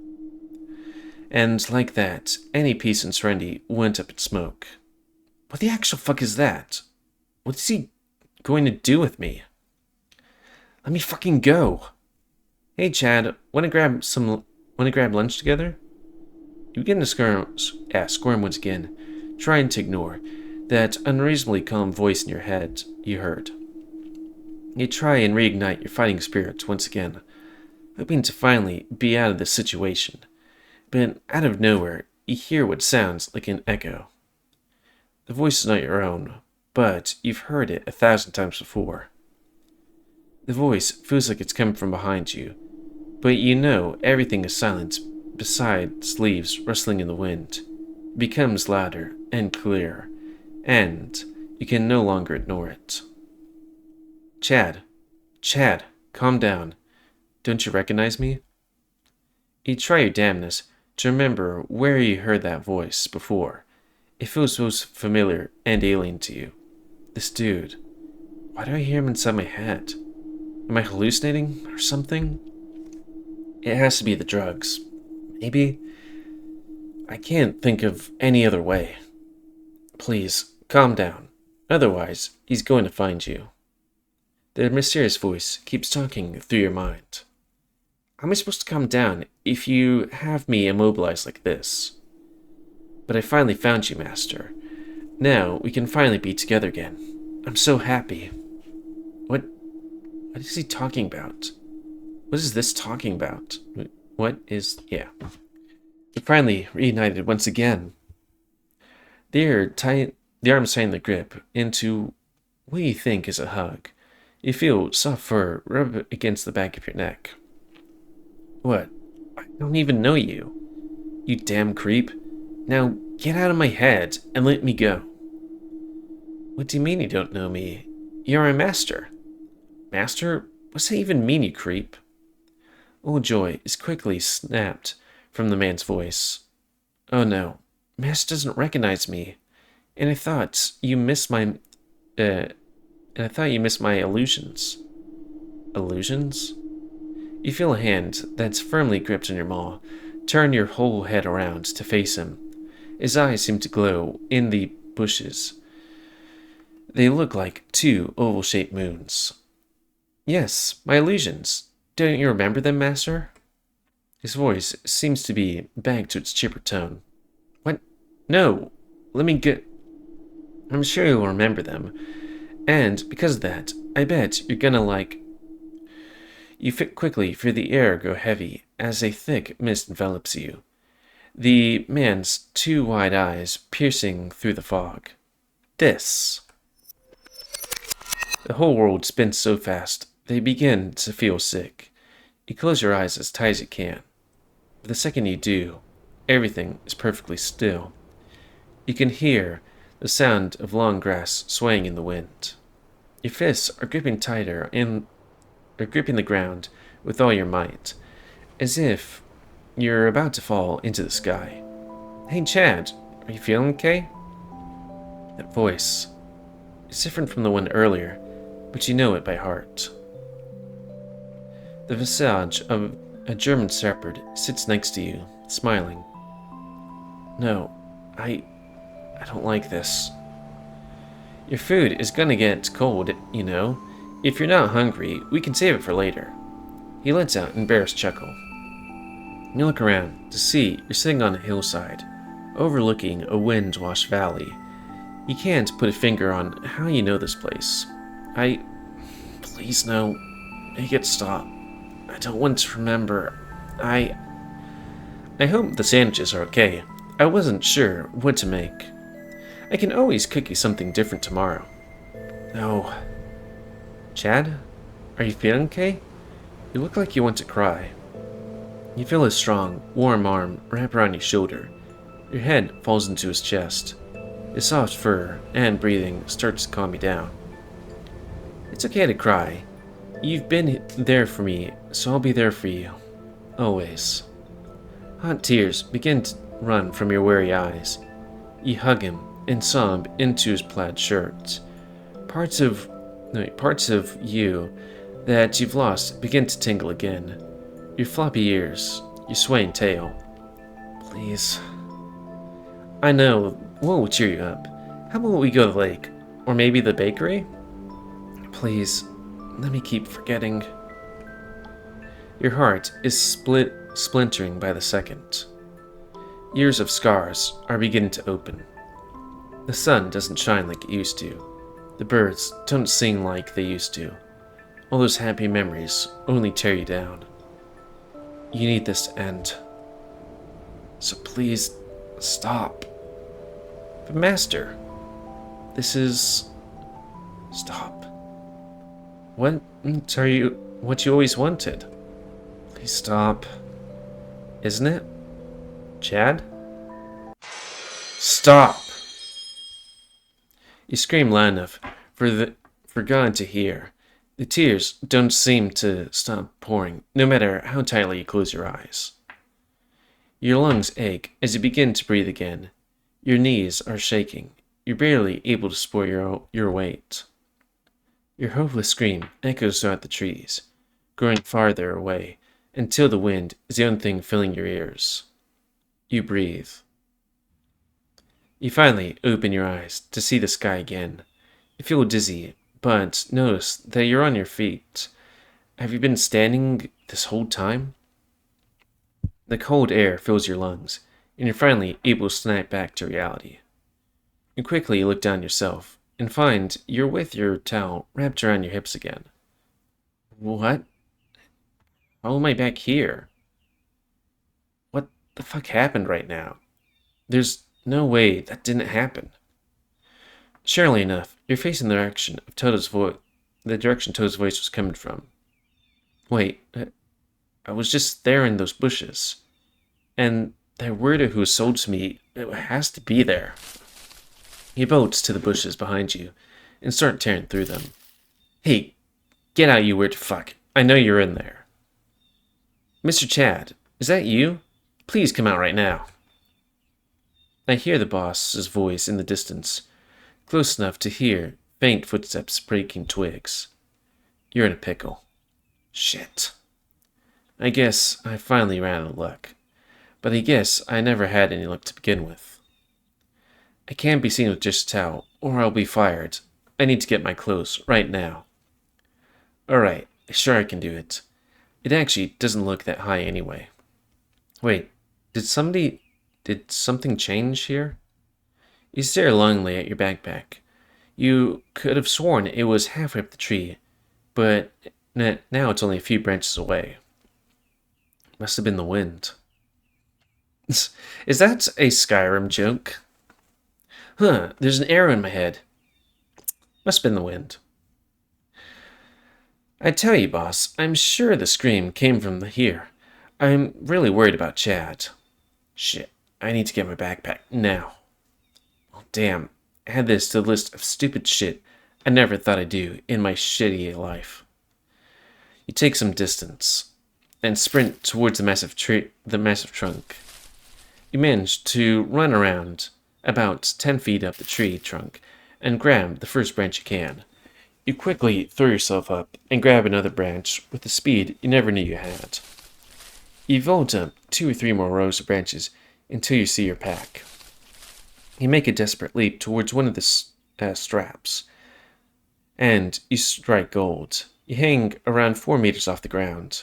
And like that, any peace and serenity went up in smoke. What the actual fuck is that? What is he going to do with me? Let me fucking go. Hey Chad, wanna grab lunch together? You begin to squirm once again, trying to ignore that unreasonably calm voice in your head you heard. You try and reignite your fighting spirit once again, hoping to finally be out of this situation. But out of nowhere, you hear what sounds like an echo. The voice is not your own, but you've heard it 1,000 times before. The voice feels like it's coming from behind you, but you know everything is silent besides leaves rustling in the wind. It becomes louder and clearer, and you can no longer ignore it. Chad, calm down. Don't you recognize me? You try your damnedest to remember where you heard that voice before. It feels so familiar and alien to you. This dude. Why do I hear him inside my head? Am I hallucinating or something? It has to be the drugs. Maybe? I can't think of any other way. Please, calm down. Otherwise, he's going to find you. The mysterious voice keeps talking through your mind. How am I supposed to calm down if you have me immobilized like this? But I finally found you, Master. Now we can finally be together again. I'm so happy. What is he talking about? What is this talking about? Yeah. We're finally reunited once again. The arms tighten the grip into what you think is a hug. You feel soft fur rub against the back of your neck. What? I don't even know you. You damn creep. Now get out of my head and let me go. What do you mean you don't know me? You're a master. Master? What's that even mean, you creep? All joy is quickly snapped from the man's voice. Oh no, Master doesn't recognize me. And I thought you missed my illusions. Illusions? You feel a hand that's firmly gripped in your maw. Turn your whole head around to face him. His eyes seem to glow in the bushes. They look like two oval-shaped moons. Yes, my illusions. Don't you remember them, Master? His voice seems to be back to its chipper tone. What? No, let me get... I'm sure you'll remember them. And because of that, I bet you're gonna like... You quickly feel the air go heavy as a thick mist envelops you. The man's two wide eyes piercing through the fog. This. The whole world spins so fast, they begin to feel sick. You close your eyes as tight as you can. But the second you do, everything is perfectly still. You can hear the sound of long grass swaying in the wind. Your fists are gripping tighter and are gripping the ground with all your might, as if you're about to fall into the sky. Hey Chad, are you feeling okay? That voice is different from the one earlier, but you know it by heart. The visage of a German shepherd sits next to you, smiling. No, I don't like this. Your food is gonna get cold, you know. If you're not hungry, we can save it for later. He lets out an embarrassed chuckle. You look around to see you're sitting on a hillside, overlooking a wind-washed valley. You can't put a finger on how you know this place. Please no. Make it stop. I don't want to remember. I hope the sandwiches are okay. I wasn't sure what to make. I can always cook you something different tomorrow. No. Chad? Are you feeling okay? You look like you want to cry. You feel his strong, warm arm wrap around your shoulder. Your head falls into his chest. His soft fur and breathing starts to calm you down. It's okay to cry. You've been there for me, so I'll be there for you. Always. Hot tears begin to run from your weary eyes. You hug him and sob into his plaid shirt. Parts of you that you've lost begin to tingle again. Your floppy ears, your swaying tail. Please. I know, what will cheer you up? How about we go to the lake? Or maybe the bakery? Please, let me keep forgetting. Your heart is splintering by the second. Years of scars are beginning to open. The sun doesn't shine like it used to. The birds don't sing like they used to. All those happy memories only tear you down. You need this to end. So please, stop. But Master, this is... Stop. What are you... what you always wanted? Please stop. Isn't it? Chad? Stop! You scream loud enough for God to hear. The tears don't seem to stop pouring, no matter how tightly you close your eyes. Your lungs ache as you begin to breathe again. Your knees are shaking. You're barely able to support your weight. Your hopeless scream echoes throughout the trees, growing farther away, until the wind is the only thing filling your ears. You breathe. You finally open your eyes to see the sky again. You feel dizzy, but notice that you're on your feet. Have you been standing this whole time? The cold air fills your lungs, and you're finally able to snap back to reality. You quickly look down yourself, and find you're with your towel wrapped around your hips again. What? How am I back here? What the fuck happened right now? There's no way that didn't happen. Surely enough, you're facing the direction of Toto's voice. The direction Toto's voice was coming from. Wait, I was just there in those bushes, and that weirdo who was sold to me, it has to be there. He bolts to the bushes behind you and start tearing through them. Hey, get out, you weird fuck! I know you're in there. Mr. Chad, is that you? Please come out right now. I hear the boss's voice in the distance, close enough to hear faint footsteps breaking twigs. You're in a pickle. Shit. I guess I finally ran out of luck, but I guess I never had any luck to begin with. I can't be seen with just a towel, or I'll be fired. I need to get my clothes right now. Alright, sure I can do it. It actually doesn't look that high anyway. Wait, did something change here? You stare longingly at your backpack. You could have sworn it was halfway up the tree, but now it's only a few branches away. Must have been the wind. Is that a Skyrim joke? Huh, there's an arrow in my head. Must have been the wind. I tell you, boss, I'm sure the scream came from here. I'm really worried about Chad. Shit, I need to get my backpack now. Oh, damn, add this to the list of stupid shit I never thought I'd do in my shitty life. You take some distance and sprint towards the massive trunk. You manage to run around about 10 feet up the tree trunk and grab the first branch you can. You quickly throw yourself up and grab another branch with the speed you never knew you had. You vault up 2 or 3 more rows of branches until you see your pack. You make a desperate leap towards one of the straps, and you strike gold. You hang around 4 meters off the ground.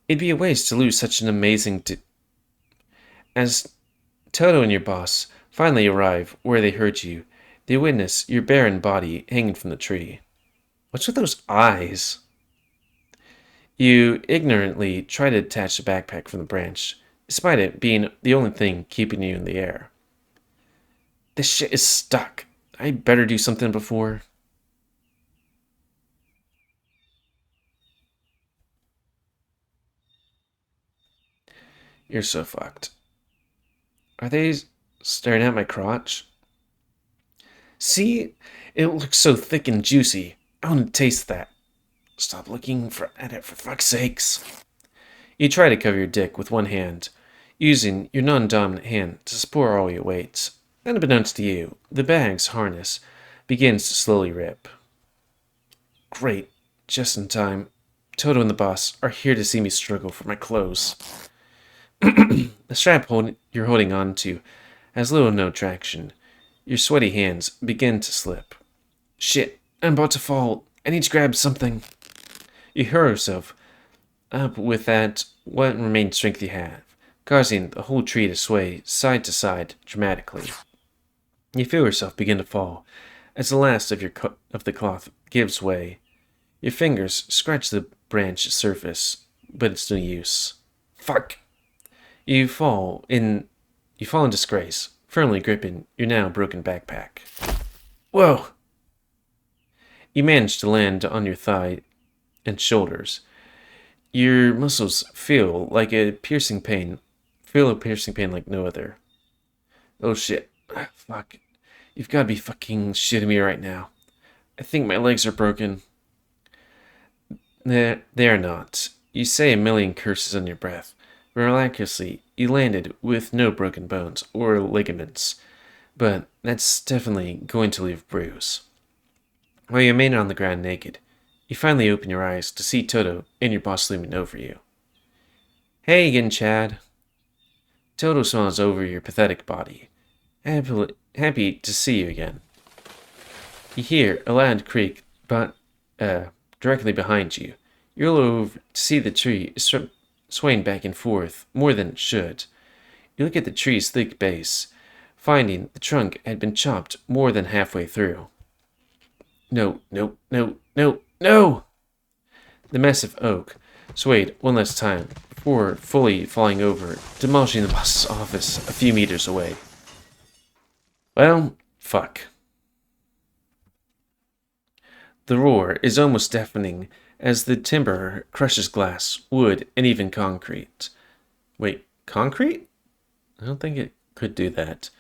It'd be a waste to lose such an amazing... As Toto and your boss finally arrive where they heard you, they witness your barren body hanging from the tree. What's with those eyes? You ignorantly try to detach the backpack from the branch, despite it being the only thing keeping you in the air. This shit is stuck. I better do something before... You're so fucked. Are they staring at my crotch? See? It looks so thick and juicy. I want to taste that. Stop looking at it, for fuck's sakes. You try to cover your dick with one hand, using your non-dominant hand to support all your weight. Unbeknownst to you, the bag's harness begins to slowly rip. Great. Just in time. Toto and the boss are here to see me struggle for my clothes. The strap you're holding on to has little or no traction. Your sweaty hands begin to slip. Shit, I'm about to fall. I need to grab something. You hurl yourself up with that what remaining strength you have, causing the whole tree to sway side to side dramatically. You feel yourself begin to fall as the last of the cloth gives way. Your fingers scratch the branch surface, but it's no use. Fuck! You fall in disgrace, firmly gripping your now broken backpack. Whoa! You manage to land on your thigh and shoulders. Your muscles feel a piercing pain like no other. Oh shit. Fuck. You've got to be fucking shitting me right now. I think my legs are broken. They are not. You say a million curses on your breath. Miraculously, you landed with no broken bones or ligaments, but that's definitely going to leave a bruise. While you remain on the ground naked, you finally open your eyes to see Toto and your boss looming over you. Hey again, Chad. Toto smiles over your pathetic body. Happy to see you again. You hear a loud creak directly behind you. You look over to see the tree swaying back and forth more than it should. You look at the tree's thick base, finding the trunk had been chopped more than halfway through. No, no, no, no, no! The massive oak swayed one last time before fully falling over, demolishing the boss's office a few meters away. Well, fuck. The roar is almost deafening as the timber crushes glass, wood, and even concrete. Wait, concrete? I don't think it could do that.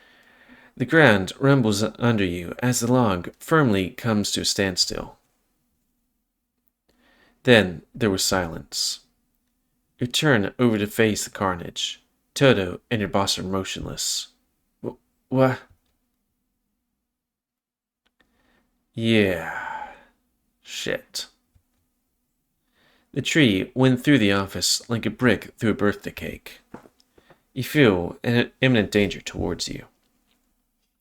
The ground rumbles under you as the log firmly comes to a standstill. Then there was silence. You turn over to face the carnage. Toto and your boss are motionless. What? Yeah. Shit. The tree went through the office like a brick through a birthday cake. You feel an imminent danger towards you.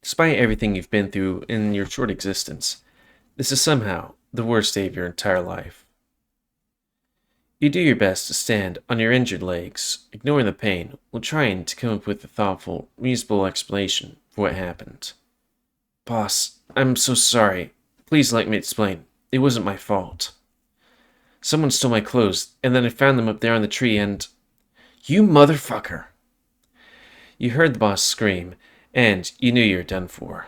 Despite everything you've been through in your short existence, this is somehow the worst day of your entire life. You do your best to stand on your injured legs, ignoring the pain, while trying to come up with a thoughtful, reasonable explanation for what happened. Boss, I'm so sorry. Please let me explain. It wasn't my fault. Someone stole my clothes, and then I found them up there on the tree and... You motherfucker! You heard the boss scream, and you knew you were done for.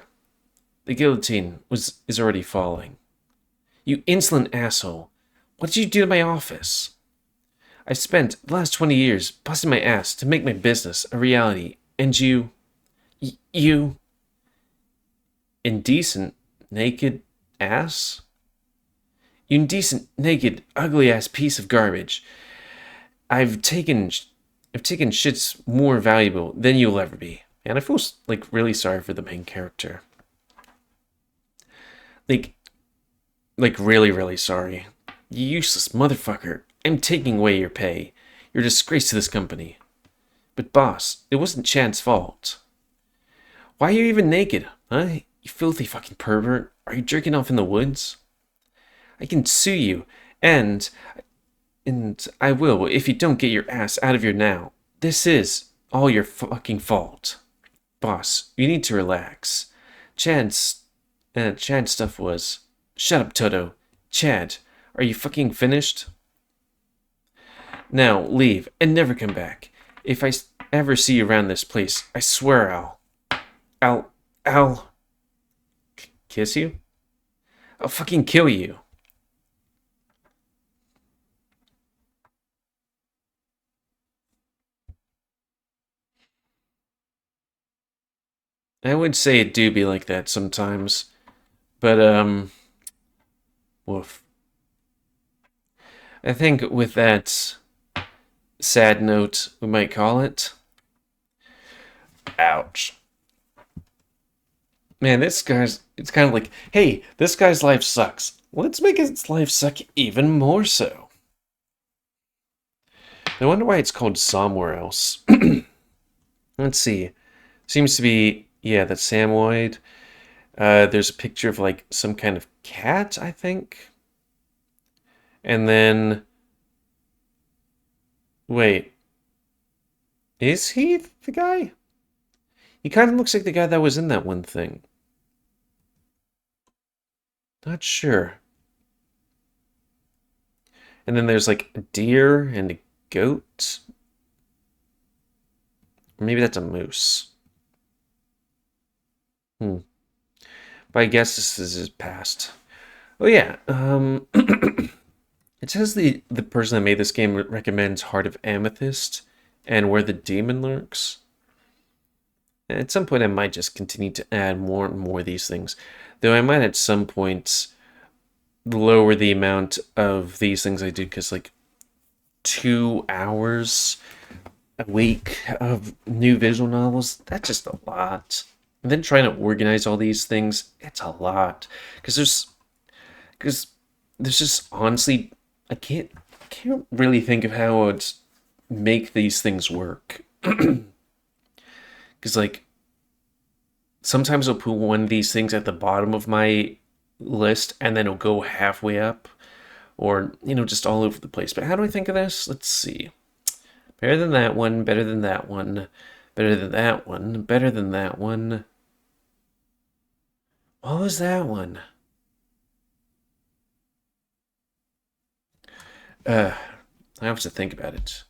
The guillotine is already falling. You insolent asshole! What did you do to my office? I've spent the last 20 years busting my ass to make my business a reality, and you... Indecent, naked ass? You indecent, naked, ugly-ass piece of garbage. I've taken shits more valuable than you'll ever be. And I feel, really sorry for the main character. Like, really, really sorry. You useless motherfucker. I'm taking away your pay. You're a disgrace to this company. But boss, it wasn't Chad's fault. Why are you even naked, huh? You filthy fucking pervert. Are you jerking off in the woods? I can sue you, and I will if you don't get your ass out of here now. This is all your fucking fault. Boss, you need to relax. Chad's stuff was... Shut up, Toto. Chad, are you fucking finished? Now, leave, and never come back. If I ever see you around this place, I swear I'll kiss you? I'll fucking kill you. I would say it do be like that sometimes. But, woof. I think with that sad note, we might call it. Ouch. Man, it's kind of like, hey, this guy's life sucks. Let's make his life suck even more so. I wonder why it's called Zomewhere Else. Let's see. Seems to be, yeah, that's Samoyed. There's a picture of, some kind of cat, I think. And then... Wait. Is he the guy? He kind of looks like the guy that was in that one thing. Not sure. And then there's like a deer and a goat. Maybe that's a moose. Hmm. But I guess this is his past. Oh yeah. It says the person that made this game recommends Heart of Amethyst and Where the Demon Lurks. And at some point, I might just continue to add more and more of these things. Though I might at some point lower the amount of these things I do, because like 2 hours a week of new visual novels, that's just a lot. And then trying to organize all these things, it's a lot. Because there's just honestly, I can't really think of how I would make these things work. Because like sometimes I'll put one of these things at the bottom of my list and then it'll go halfway up, or just all over the place. But how do I think of this? Let's see. Better than that one, better than that one, better than that one, better than that one. What was that one? I have to think about it.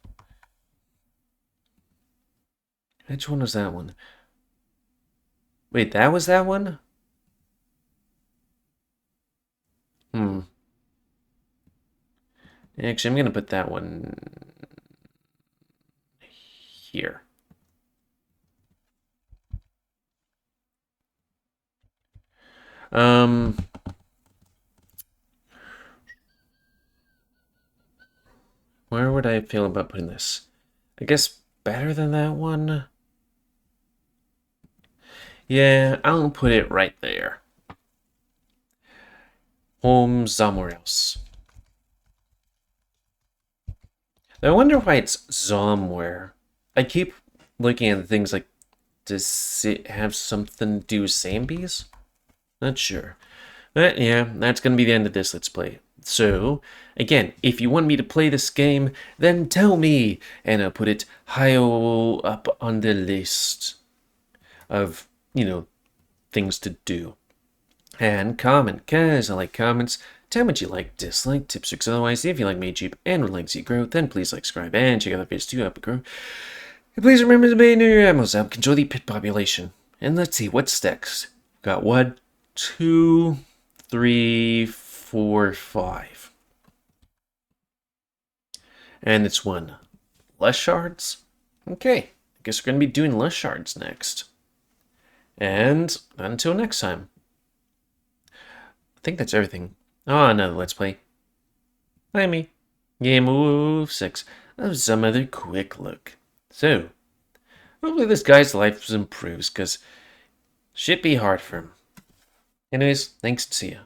Which one was that one? Wait, that was that one? Hmm. Actually, I'm gonna put that one here. Um, where would I feel about putting this? I guess better than that one? Yeah, I'll put it right there. Home somewhere else. I wonder why it's Zomewhere. I keep looking at things like, does it have something to do with Zambies? Not sure. But yeah, that's going to be the end of this Let's Play. So, again, if you want me to play this game, then tell me, and I'll put it higher up on the list of, things to do. And comment, because I like comments. Tell me what you like, dislike, tips, tricks, otherwise. If you like me cheap and would like to see growth, then please like, subscribe, and check out the videos to help it grow. And please remember to maintain your ammo up, control the pit population. And let's see, what's next? Got 1, 2, 3, 4, 5. And it's 1. Less shards? Okay, I guess we're going to be doing less shards next. And until next time. I think that's everything. Oh, another Let's Play. By me, GamerWolfSix, of some other quick look. So, hopefully this guy's life improves, because shit be hard for him. Anyways, thanks, see ya.